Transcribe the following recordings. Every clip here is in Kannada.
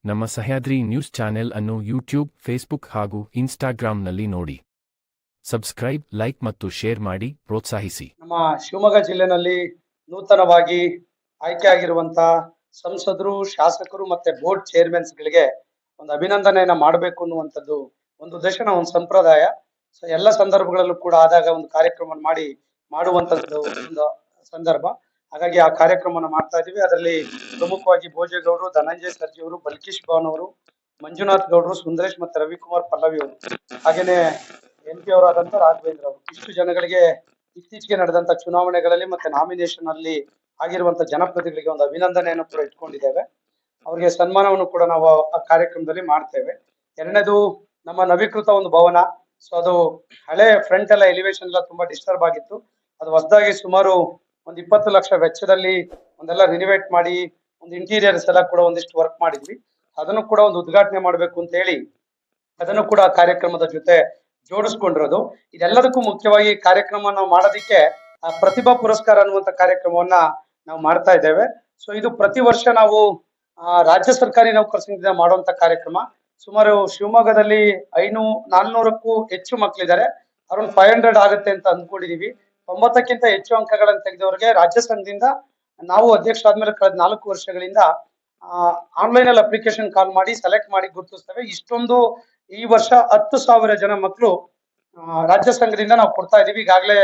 ನಮ್ಮ ಸಹ್ಯಾದ್ರಿ ನ್ಯೂಸ್ ಚಾನೆಲ್ ಅನ್ನು ಯೂಟ್ಯೂಬ್, ಫೇಸ್ಬುಕ್ ಹಾಗೂ ಇನ್ಸ್ಟಾಗ್ರಾಂನಲ್ಲಿ ನೋಡಿ. ಸಬ್ಸ್ಕ್ರೈಬ್, ಲೈಕ್ ಮತ್ತು ಶೇರ್ ಮಾಡಿ ಪ್ರೋತ್ಸಾಹಿಸಿ. ನಮ್ಮ ಶಿವಮೊಗ್ಗ ಜಿಲ್ಲೆನಲ್ಲಿ ನೂತನವಾಗಿ ಆಯ್ಕೆಯಾಗಿರುವಂತ ಸಂಸದರು, ಶಾಸಕರು ಮತ್ತೆ ಬೋರ್ಡ್ ಚೇರ್ಮನ್ಸ್ಗಳಿಗೆ ಒಂದು ಅಭಿನಂದನೆಯನ್ನ ಮಾಡಬೇಕು ಅನ್ನುವಂಥದ್ದು ಒಂದು ಉದ್ದೇಶನ, ಒಂದು ಸಂಪ್ರದಾಯ. ಸೊ ಎಲ್ಲ ಸಂದರ್ಭಗಳಲ್ಲೂ ಕೂಡ ಆದಾಗ ಒಂದು ಕಾರ್ಯಕ್ರಮ ಮಾಡುವಂತದ್ದು ಒಂದು ಸಂದರ್ಭ. ಹಾಗಾಗಿ ಆ ಕಾರ್ಯಕ್ರಮವನ್ನು ಮಾಡ್ತಾ ಇದೀವಿ. ಅದರಲ್ಲಿ ಪ್ರಮುಖವಾಗಿ ಭೋಜೇಗೌಡರು, ಧನಂಜಯ ಸರ್ಜಿ ಅವರು, ಬಲ್ಕೀಶ್ ಭವನ್ ಅವರು, ಮಂಜುನಾಥ್ ಗೌಡರು, ಸುಂದರೇಶ್ ಮತ್ತೆ ರವಿಕುಮಾರ್ ಪಲ್ಲವಿ ಅವರು, ಹಾಗೇನೆ MP ಅವರಾದಂತ ರಾಘವೇಂದ್ರ ಅವರು, ಇಷ್ಟು ಜನಗಳಿಗೆ ಇತ್ತೀಚೆಗೆ ನಡೆದಂತ ಚುನಾವಣೆಗಳಲ್ಲಿ ಮತ್ತೆ ನಾಮಿನೇಷನ್ ಅಲ್ಲಿ ಆಗಿರುವಂತ ಜನಪ್ರತಿನಿಧಿಗಳಿಗೆ ಒಂದು ಅಭಿನಂದನೆಯನ್ನು ಕೂಡ ಇಟ್ಕೊಂಡಿದ್ದೇವೆ. ಅವರಿಗೆ ಸನ್ಮಾನವನ್ನು ಕೂಡ ನಾವು ಆ ಕಾರ್ಯಕ್ರಮದಲ್ಲಿ ಮಾಡ್ತೇವೆ. ಎರಡನೇದು, ನಮ್ಮ ನವೀಕೃತ ಒಂದು ಭವನ. ಸೊ ಅದು ಹಳೆ ಫ್ರಂಟ್ ಎಲ್ಲ ಎಲಿವೇಶನ್ ಎಲ್ಲ ತುಂಬಾ ಡಿಸ್ಟರ್ಬ್ ಆಗಿತ್ತು. ಅದು ಹೊಸದಾಗಿ ಸುಮಾರು ಒಂದು 20 ಲಕ್ಷ ವೆಚ್ಚದಲ್ಲಿ ಒಂದೆಲ್ಲ ರಿನಿವೇಟ್ ಮಾಡಿ ಒಂದು ಇಂಟೀರಿಯರ್ಸ್ ಎಲ್ಲ ಕೂಡ ಒಂದಿಷ್ಟು ವರ್ಕ್ ಮಾಡಿದ್ವಿ. ಅದನ್ನು ಕೂಡ ಒಂದು ಉದ್ಘಾಟನೆ ಮಾಡ್ಬೇಕು ಅಂತ ಹೇಳಿ ಅದನ್ನು ಕೂಡ ಕಾರ್ಯಕ್ರಮದ ಜೊತೆ ಜೋಡಿಸ್ಕೊಂಡಿರೋದು. ಇದೆಲ್ಲದಕ್ಕೂ ಮುಖ್ಯವಾಗಿ ಕಾರ್ಯಕ್ರಮ ನಾವು ಮಾಡೋದಿಕ್ಕೆ ಪ್ರತಿಭಾ ಪುರಸ್ಕಾರ ಅನ್ನುವಂತ ಕಾರ್ಯಕ್ರಮವನ್ನ ನಾವು ಮಾಡ್ತಾ ಇದ್ದೇವೆ. ಸೊ ಇದು ಪ್ರತಿ ವರ್ಷ ನಾವು ರಾಜ್ಯ ಸರ್ಕಾರಿ ನೌಕರ ಸಂಘದಿಂದ ಮಾಡುವಂತ ಕಾರ್ಯಕ್ರಮ. ಸುಮಾರು ಶಿವಮೊಗ್ಗದಲ್ಲಿ 400ಕ್ಕೂ ಹೆಚ್ಚು ಮಕ್ಕಳಿದ್ದಾರೆ. ಅರೌಂಡ್ 500 ಆಗುತ್ತೆ ಅಂತ ಅಂದ್ಕೊಂಡಿದೀವಿ. 90ಕ್ಕಿಂತ ಹೆಚ್ಚು ಅಂಕಗಳನ್ನು ತೆಗೆದವರಿಗೆ ರಾಜ್ಯ ಸಂಘದಿಂದ ನಾವು ಅಧ್ಯಕ್ಷರಾದ್ಮೇಲೆ ಕಳೆದ 4 ವರ್ಷಗಳಿಂದ ಆನ್ಲೈನ್ ಅಲ್ಲಿ ಅಪ್ಲಿಕೇಶನ್ ಕಾಲ್ ಮಾಡಿ ಸೆಲೆಕ್ಟ್ ಮಾಡಿ ಗುರುತಿಸ್ತೇವೆ. ಇಷ್ಟೊಂದು ಈ ವರ್ಷ 10,000 ಜನ ಮಕ್ಕಳು ರಾಜ್ಯ ಸಂಘದಿಂದ ನಾವು ಕೊಡ್ತಾ ಇದೀವಿ. ಈಗಾಗಲೇ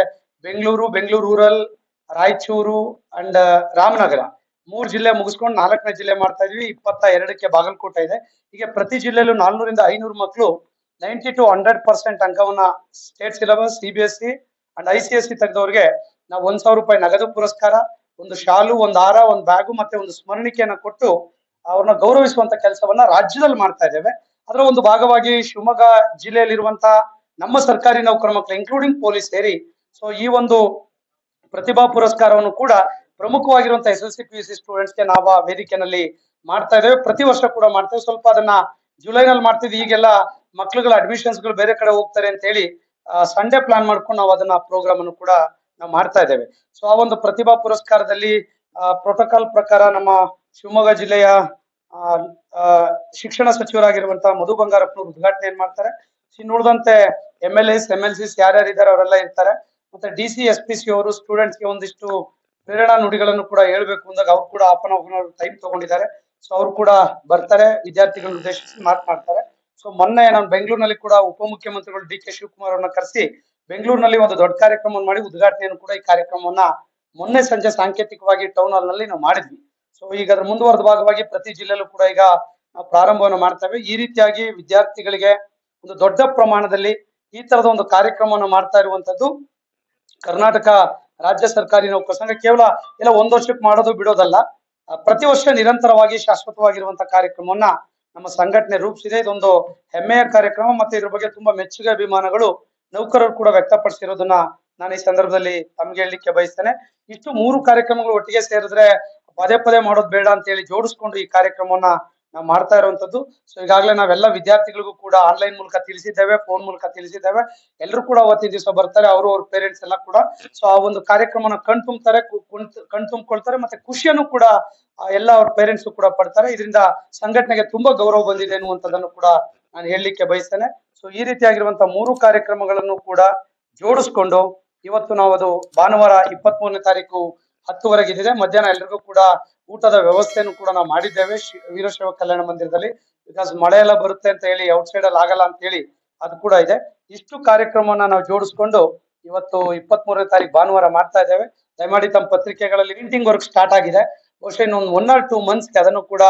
ಬೆಂಗಳೂರು ರೂರಲ್, ರಾಯಚೂರು ಅಂಡ್ ರಾಮನಗರ 3 ಜಿಲ್ಲೆ ಮುಗಿಸ್ಕೊಂಡು 4ನೇ ಜಿಲ್ಲೆ ಮಾಡ್ತಾ ಇದೀವಿ. 22ಕ್ಕೆ ಬಾಗಲಕೋಟೆ ಇದೆ. ಹೀಗೆ ಪ್ರತಿ ಜಿಲ್ಲೆಯಲ್ಲೂ 400 ರಿಂದ 500 ಮಕ್ಕಳು 90 to 100% ಅಂಕವನ್ನ state syllabus, CBSE and ICSE ತೆಗೆದವ್ರಿಗೆ ನಾವು 1,000 ರೂಪಾಯಿ ನಗದು ಪುರಸ್ಕಾರ, ಒಂದು ಶಾಲು, ಒಂದು ಹಾರ, ಒಂದು ಬ್ಯಾಗು ಮತ್ತೆ ಒಂದು ಸ್ಮರಣಿಕೆಯನ್ನ ಕೊಟ್ಟು ಅವ್ರನ್ನ ಗೌರವಿಸುವಂತ ಕೆಲಸವನ್ನ ರಾಜ್ಯದಲ್ಲಿ ಮಾಡ್ತಾ ಇದ್ದೇವೆ. ಅದರ ಒಂದು ಭಾಗವಾಗಿ ಶಿವಮೊಗ್ಗ ಜಿಲ್ಲೆಯಲ್ಲಿರುವಂತ ನಮ್ಮ ಸರ್ಕಾರಿ ನೌಕರ ಮಕ್ಕಳು ಇನ್ಕ್ಲೂಡಿಂಗ್ ಪೊಲೀಸ್ ಸೇರಿ ಸೊ ಈ ಒಂದು ಪ್ರತಿಭಾ ಪುರಸ್ಕಾರವನ್ನು ಕೂಡ ಪ್ರಮುಖವಾಗಿರುವಂತಹ SSLC PUC ಸ್ಟೂಡೆಂಟ್ಸ್ಗೆ ನಾವು ಆ ವೇದಿಕೆಯಲ್ಲಿ ಮಾಡ್ತಾ ಇದ್ದೇವೆ. ಪ್ರತಿ ವರ್ಷ ಕೂಡ ಮಾಡ್ತೇವೆ. ಸ್ವಲ್ಪ ಅದನ್ನ ಜುಲೈನಲ್ಲಿ ಮಾಡ್ತಿದ್ವಿ. ಈಗೆಲ್ಲ ಮಕ್ಳುಗಳ ಅಡ್ಮಿಷನ್ಸ್ ಗಳು ಬೇರೆ ಕಡೆ ಹೋಗ್ತಾರೆ ಅಂತ ಹೇಳಿ ಸಂಡೇ ಪ್ಲಾನ್ ಮಾಡ್ಕೊಂಡು ನಾವು ಅದನ್ನ ಪ್ರೋಗ್ರಾಮ್ ಅನ್ನು ಕೂಡ ನಾವು ಮಾಡ್ತಾ ಇದ್ದೇವೆ. ಸೊ ಆ ಒಂದು ಪ್ರತಿಭಾ ಪುರಸ್ಕಾರದಲ್ಲಿ ಪ್ರೋಟೋಕಾಲ್ ಪ್ರಕಾರ ನಮ್ಮ ಶಿವಮೊಗ್ಗ ಜಿಲ್ಲೆಯ ಶಿಕ್ಷಣ ಸಚಿವರಾಗಿರುವಂತಹ ಮಧು ಬಂಗಾರಪ್ಪನವರು ಉದ್ಘಾಟನೆ ಮಾಡ್ತಾರೆ. ನೋಡಿದಂತೆ MLAs, MLCs ಯಾರ್ಯಾರು ಇದ್ದಾರೆ ಅವರೆಲ್ಲ ಇರ್ತಾರೆ. ಮತ್ತೆ DC, SPC ಅವರು ಸ್ಟೂಡೆಂಟ್ಸ್ಗೆ ಒಂದಿಷ್ಟು ಪ್ರೇರಣಾ ನುಡಿಗಳನ್ನು ಕೂಡ ಹೇಳ್ಬೇಕು ಅಂದಾಗ ಅವ್ರು ಕೂಡ ಟೈಮ್ ತಗೊಂಡಿದ್ದಾರೆ. ಸೊ ಅವ್ರು ಕೂಡ ಬರ್ತಾರೆ, ವಿದ್ಯಾರ್ಥಿಗಳನ್ನ ಉದ್ದೇಶಿಸಿ ಮಾತನಾಡ್ತಾರೆ. ಸೊ ಮೊನ್ನೆ ನಾನು ಬೆಂಗಳೂರಿನಲ್ಲಿ ಕೂಡ ಉಪಮುಖ್ಯಮಂತ್ರಿಗಳು DK ಶಿವಕುಮಾರ್ ಅವ್ರನ್ನ ಕರೆಸಿ ಬೆಂಗಳೂರಿನಲ್ಲಿ ಒಂದು ದೊಡ್ಡ ಕಾರ್ಯಕ್ರಮವನ್ನು ಮಾಡಿ ಉದ್ಘಾಟನೆಯನ್ನು ಕೂಡ ಈ ಕಾರ್ಯಕ್ರಮವನ್ನ ಮೊನ್ನೆ ಸಂಜೆ ಸಾಂಕೇತಿಕವಾಗಿ ಟೌನ್ ಹಾಲ್ ನಲ್ಲಿ ನಾವು ಮಾಡಿದ್ವಿ. ಸೊ ಈಗ ಅದರ ಮುಂದುವರೆದ ಭಾಗವಾಗಿ ಪ್ರತಿ ಜಿಲ್ಲೆಯಲ್ಲೂ ಕೂಡ ಈಗ ನಾವು ಪ್ರಾರಂಭವನ್ನು ಮಾಡ್ತೇವೆ. ಈ ರೀತಿಯಾಗಿ ವಿದ್ಯಾರ್ಥಿಗಳಿಗೆ ಒಂದು ದೊಡ್ಡ ಪ್ರಮಾಣದಲ್ಲಿ ಈ ತರದ ಒಂದು ಕಾರ್ಯಕ್ರಮವನ್ನು ಮಾಡ್ತಾ ಇರುವಂತದ್ದು ಕರ್ನಾಟಕ ರಾಜ್ಯ ಸರ್ಕಾರಿ ನೌಕರ ಸಂಘ. ಕೇವಲ ಎಲ್ಲ 1 ವರ್ಷಕ್ಕೆ ಮಾಡೋದು ಬಿಡೋದಲ್ಲ, ಪ್ರತಿ ವರ್ಷ ನಿರಂತರವಾಗಿ ಶಾಶ್ವತವಾಗಿರುವಂತಹ ಕಾರ್ಯಕ್ರಮವನ್ನ ನಮ್ಮ ಸಂಘಟನೆ ರೂಪಿಸಿದೆ. ಇದೊಂದು ಹೆಮ್ಮೆಯ ಕಾರ್ಯಕ್ರಮ. ಮತ್ತೆ ಇದ್ರ ಬಗ್ಗೆ ತುಂಬಾ ಮೆಚ್ಚುಗೆ ಅಭಿಮಾನಗಳು ನೌಕರರು ಕೂಡ ವ್ಯಕ್ತಪಡಿಸಿರೋದನ್ನ ನಾನು ಈ ಸಂದರ್ಭದಲ್ಲಿ ತಮ್ಗೆ ಹೇಳಲಿಕ್ಕೆ ಬಯಸ್ತೇನೆ. ಇಷ್ಟು 3 ಕಾರ್ಯಕ್ರಮಗಳು ಒಟ್ಟಿಗೆ ಸೇರಿದ್ರೆ ಪದೇ ಪದೇ ಮಾಡೋದು ಬೇಡ ಅಂತ ಹೇಳಿ ಜೋಡಿಸ್ಕೊಂಡು ಈ ಕಾರ್ಯಕ್ರಮವನ್ನ ನಾವು ಮಾಡ್ತಾ ಇರುವಂತದ್ದು. ಸೊ ಈಗಾಗಲೇ ನಾವೆಲ್ಲ ವಿದ್ಯಾರ್ಥಿಗಳಿಗೂ ಕೂಡ ಆನ್ಲೈನ್ ಮೂಲಕ ತಿಳಿಸಿದ್ದೇವೆ, ಫೋನ್ ಮೂಲಕ ತಿಳಿಸಿದ್ದೇವೆ. ಎಲ್ಲರೂ ಕೂಡ ಅವತ್ತಿನ ದಿವಸ ಬರ್ತಾರೆ, ಅವ್ರ ಪೇರೆಂಟ್ಸ್ ಎಲ್ಲ ಕೂಡ. ಸೊ ಆ ಒಂದು ಕಾರ್ಯಕ್ರಮನ ಕಣ್ತುಂಬ್ಕೊಳ್ತಾರೆ ಮತ್ತೆ ಖುಷಿಯನ್ನು ಕೂಡ ಎಲ್ಲ ಅವ್ರ ಪೇರೆಂಟ್ಸ್ ಕೂಡ ಪಡ್ತಾರೆ. ಇದರಿಂದ ಸಂಘಟನೆಗೆ ತುಂಬಾ ಗೌರವ ಬಂದಿದೆ ಅನ್ನುವಂಥದ್ದನ್ನು ಕೂಡ ನಾನು ಹೇಳಲಿಕ್ಕೆ ಬಯಸ್ತೇನೆ. ಸೊ ಈ ರೀತಿಯಾಗಿರುವಂತಹ 3 ಕಾರ್ಯಕ್ರಮಗಳನ್ನು ಕೂಡ ಜೋಡಿಸ್ಕೊಂಡು ಇವತ್ತು ನಾವು ಅದು ಭಾನುವಾರ 23ನೇ ತಾರೀಕು 10ವರೆಗೆ ಇದೆ. ಮಧ್ಯಾಹ್ನ ಎಲ್ರಿಗೂ ಕೂಡ ಊಟದ ವ್ಯವಸ್ಥೆಯನ್ನು ಕೂಡ ನಾವು ಮಾಡಿದ್ದೇವೆ ವೀರಶೈವ ಕಲ್ಯಾಣ ಮಂದಿರದಲ್ಲಿ. ಬಿಕಾಸ್ ಮಳೆ ಎಲ್ಲ ಬರುತ್ತೆ ಅಂತ ಹೇಳಿ ಔಟ್ಸೈಡ್ ಅಲ್ಲಿ ಆಗಲ್ಲ ಅಂತ ಹೇಳಿ ಅದು ಕೂಡ ಇದೆ. ಇಷ್ಟು ಕಾರ್ಯಕ್ರಮವನ್ನ ನಾವು ಜೋಡಿಸ್ಕೊಂಡು ಇವತ್ತು 23ನೇ ತಾರೀಕು ಭಾನುವಾರ ಮಾಡ್ತಾ ಇದ್ದೇವೆ. ದಯಮಾಡಿ ತಮ್ಮ ಪತ್ರಿಕೆಗಳಲ್ಲಿ ಪ್ರಿಂಟಿಂಗ್ ವರ್ಕ್ ಸ್ಟಾರ್ಟ್ ಆಗಿದೆ. ಬಹುಶಃ ಇನ್ನೊಂದು 1 or 2 ಮಂತ್ಸ್ಗೆ ಅದನ್ನು ಕೂಡ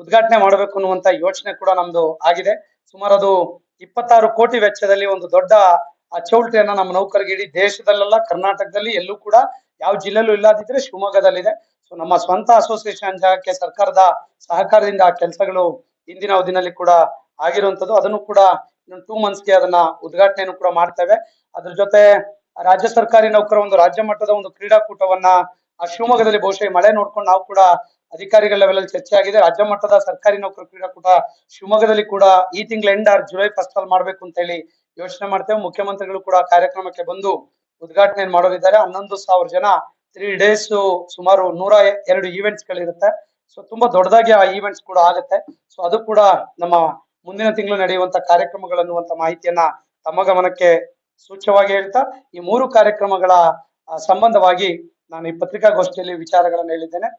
ಉದ್ಘಾಟನೆ ಮಾಡಬೇಕು ಅನ್ನುವಂತ ಯೋಚನೆ ಕೂಡ ನಮ್ದು ಆಗಿದೆ. ಸುಮಾರು ಅದು 26 ಕೋಟಿ ವೆಚ್ಚದಲ್ಲಿ ಒಂದು ದೊಡ್ಡ ಚೌಲ್ಟ್ರಿಯನ್ನ ನಮ್ಮ ನೌಕರಿಗೆ ಇಡೀ ದೇಶದಲ್ಲೆಲ್ಲ, ಕರ್ನಾಟಕದಲ್ಲಿ ಎಲ್ಲೂ ಕೂಡ ಯಾವ ಜಿಲ್ಲೆಯಲ್ಲೂ ಇಲ್ಲದಿದ್ರೆ ಶಿವಮೊಗ್ಗದಲ್ಲಿದೆ. ಸೊ ನಮ್ಮ ಸ್ವಂತ ಅಸೋಸಿಯೇಷನ್ ಜಾಗಕ್ಕೆ ಸರ್ಕಾರದ ಸಹಕಾರದಿಂದ ಆ ಕೆಲಸಗಳು ಇಂದಿನ ಅವಧಿನಲ್ಲಿ ಕೂಡ ಆಗಿರುವಂತದ್ದು. ಅದನ್ನು ಕೂಡ ಇನ್ನೊಂದು 2 ಮಂತ್ಸ್ಗೆ ಅದನ್ನ ಉದ್ಘಾಟನೆಯನ್ನು ಕೂಡ ಮಾಡ್ತೇವೆ. ಅದ್ರ ಜೊತೆ ರಾಜ್ಯ ಸರ್ಕಾರಿ ನೌಕರ ಒಂದು ರಾಜ್ಯ ಮಟ್ಟದ ಒಂದು ಕ್ರೀಡಾಕೂಟವನ್ನ ಶಿವಮೊಗ್ಗದಲ್ಲಿ, ಬಹುಶಃ ಮಳೆ ನೋಡ್ಕೊಂಡು ನಾವು ಕೂಡ ಅಧಿಕಾರಿಗಳ ಲೆವೆಲ್ ಚರ್ಚೆ ಆಗಿದೆ. ರಾಜ್ಯ ಮಟ್ಟದ ಸರ್ಕಾರಿ ನೌಕರ ಕ್ರೀಡಾಕೂಟ ಶಿವಮೊಗ್ಗದಲ್ಲಿ ಕೂಡ ಈ ತಿಂಗಳ ಎಂಡ್ ಆರ್ ಜುಲೈ 1st ಅಲ್ಲಿ ಮಾಡ್ಬೇಕು ಅಂತ ಹೇಳಿ ಯೋಚನೆ ಮಾಡ್ತೇವೆ. ಮುಖ್ಯಮಂತ್ರಿಗಳು ಕೂಡ ಕಾರ್ಯಕ್ರಮಕ್ಕೆ ಬಂದು ಉದ್ಘಾಟನೆ ಮಾಡೋದಿದ್ದಾರೆ. 11,000 ಜನ 3 days, ಸುಮಾರು 102 ಈವೆಂಟ್ಸ್ ಗಳಿರುತ್ತೆ. ಸೊ ತುಂಬಾ ದೊಡ್ಡದಾಗಿ ಆ ಈವೆಂಟ್ಸ್ ಕೂಡ ಆಗುತ್ತೆ. ಸೊ ಸೊ ಅದು ಕೂಡ ನಮ್ಮ ಮುಂದಿನ ತಿಂಗಳು ನಡೆಯುವಂತ ಕಾರ್ಯಕ್ರಮಗಳನ್ನುವಂತ ಮಾಹಿತಿಯನ್ನ ತಮ್ಮ ಗಮನಕ್ಕೆ ಸೂಚ್ಯವಾಗಿ ಹೇಳ್ತಾ ಈ 3 ಕಾರ್ಯಕ್ರಮಗಳ ಸಂಬಂಧವಾಗಿ ನಾನು ಈ ಪತ್ರಿಕಾಗೋಷ್ಠಿಯಲ್ಲಿ ವಿಚಾರಗಳನ್ನು ಹೇಳಿದ್ದೇನೆ.